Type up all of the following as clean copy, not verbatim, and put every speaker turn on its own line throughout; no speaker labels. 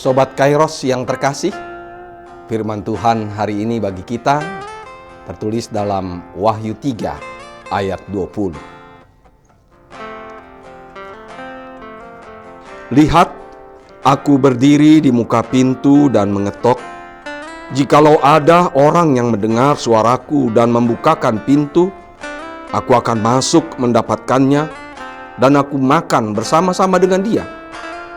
Sobat Kairos yang terkasih, firman Tuhan hari ini bagi kita tertulis dalam Wahyu 3 ayat 20. Lihat, aku berdiri di muka pintu dan mengetok. Jikalau ada orang yang mendengar suaraku dan membukakan pintu, aku akan masuk mendapatkannya dan aku makan bersama-sama dengan dia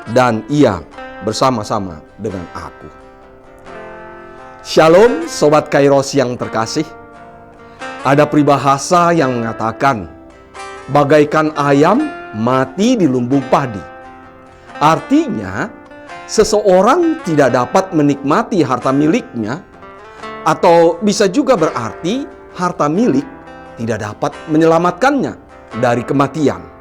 dan ia bersama-sama dengan aku. Shalom Sobat Kairos yang terkasih. Ada peribahasa yang mengatakan, bagaikan ayam mati di lumbung padi. Artinya, seseorang tidak dapat menikmati harta miliknya, atau bisa juga berarti harta milik tidak dapat menyelamatkannya dari kematian.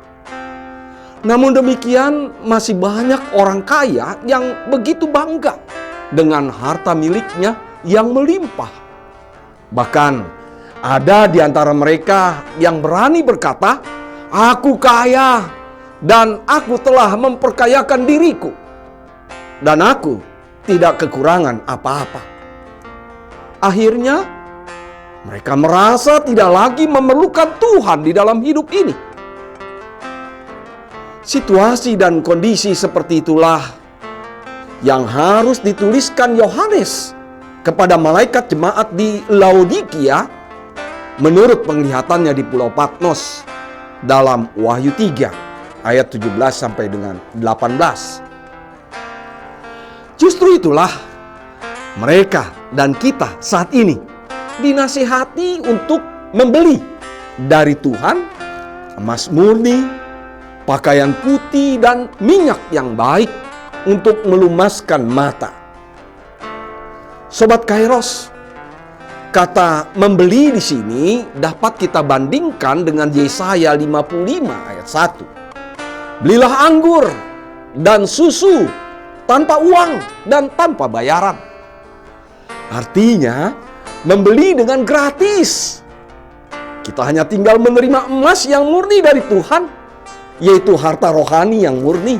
Namun demikian, masih banyak orang kaya yang begitu bangga dengan harta miliknya yang melimpah. Bahkan ada di antara mereka yang berani berkata, "Aku kaya dan aku telah memperkayakan diriku, dan aku tidak kekurangan apa-apa." Akhirnya, mereka merasa tidak lagi memerlukan Tuhan di dalam hidup ini. Situasi dan kondisi seperti itulah yang harus dituliskan Yohanes kepada malaikat jemaat di Laodikia menurut penglihatannya di Pulau Patmos dalam Wahyu 3 ayat 17 sampai dengan 18. Justru itulah mereka dan kita saat ini dinasihati untuk membeli dari Tuhan emas murni, pakaian putih dan minyak yang baik untuk melumaskan mata. Sobat Kairos, kata membeli di sini dapat kita bandingkan dengan Yesaya 55 ayat 1. Belilah anggur dan susu tanpa uang dan tanpa bayaran. Artinya, membeli dengan gratis. Kita hanya tinggal menerima emas yang murni dari Tuhan, yaitu harta rohani yang murni,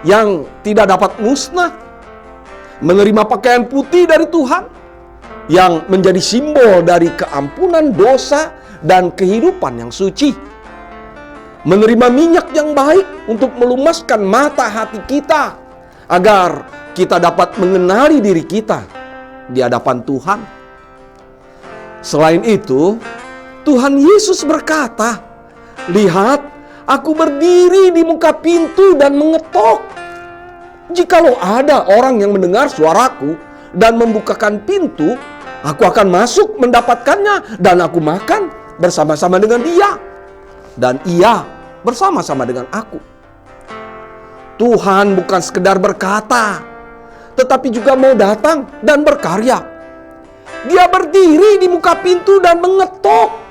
yang tidak dapat musnah. Menerima pakaian putih dari Tuhan, yang menjadi simbol dari keampunan dosa dan kehidupan yang suci. Menerima minyak yang baik untuk melumaskan mata hati kita, agar kita dapat mengenali diri kita di hadapan Tuhan. Selain itu, Tuhan Yesus berkata, "Lihat, aku berdiri di muka pintu dan mengetok. Jikalau ada orang yang mendengar suaraku dan membukakan pintu, aku akan masuk mendapatkannya dan aku makan bersama-sama dengan dia dan ia bersama-sama dengan aku." Tuhan bukan sekedar berkata, tetapi juga mau datang dan berkarya. Dia berdiri di muka pintu dan mengetok.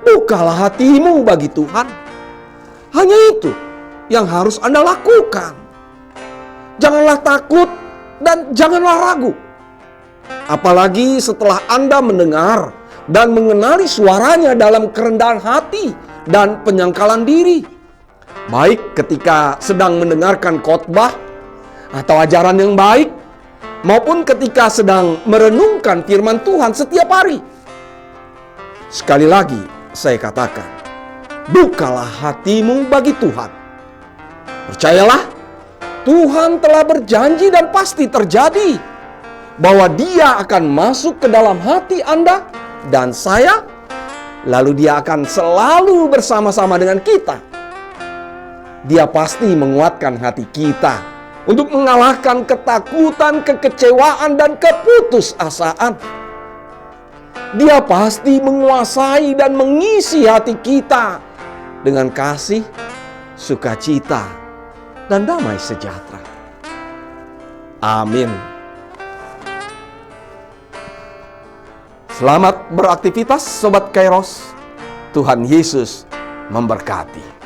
Bukalah hatimu bagi Tuhan. Hanya itu yang harus Anda lakukan. Janganlah takut dan janganlah ragu. Apalagi setelah Anda mendengar dan mengenali suaranya dalam kerendahan hati dan penyangkalan diri. Baik ketika sedang mendengarkan khotbah atau ajaran yang baik, maupun ketika sedang merenungkan firman Tuhan setiap hari. Sekali lagi, saya katakan, bukalah hatimu bagi Tuhan. Percayalah, Tuhan telah berjanji dan pasti terjadi bahwa Dia akan masuk ke dalam hati Anda dan saya, lalu Dia akan selalu bersama-sama dengan kita. Dia pasti menguatkan hati kita untuk mengalahkan ketakutan, kekecewaan, dan keputusasaan. Dia pasti menguasai dan mengisi hati kita dengan kasih, sukacita, dan damai sejahtera. Amin. Selamat beraktivitas Sobat Kairos. Tuhan Yesus memberkati.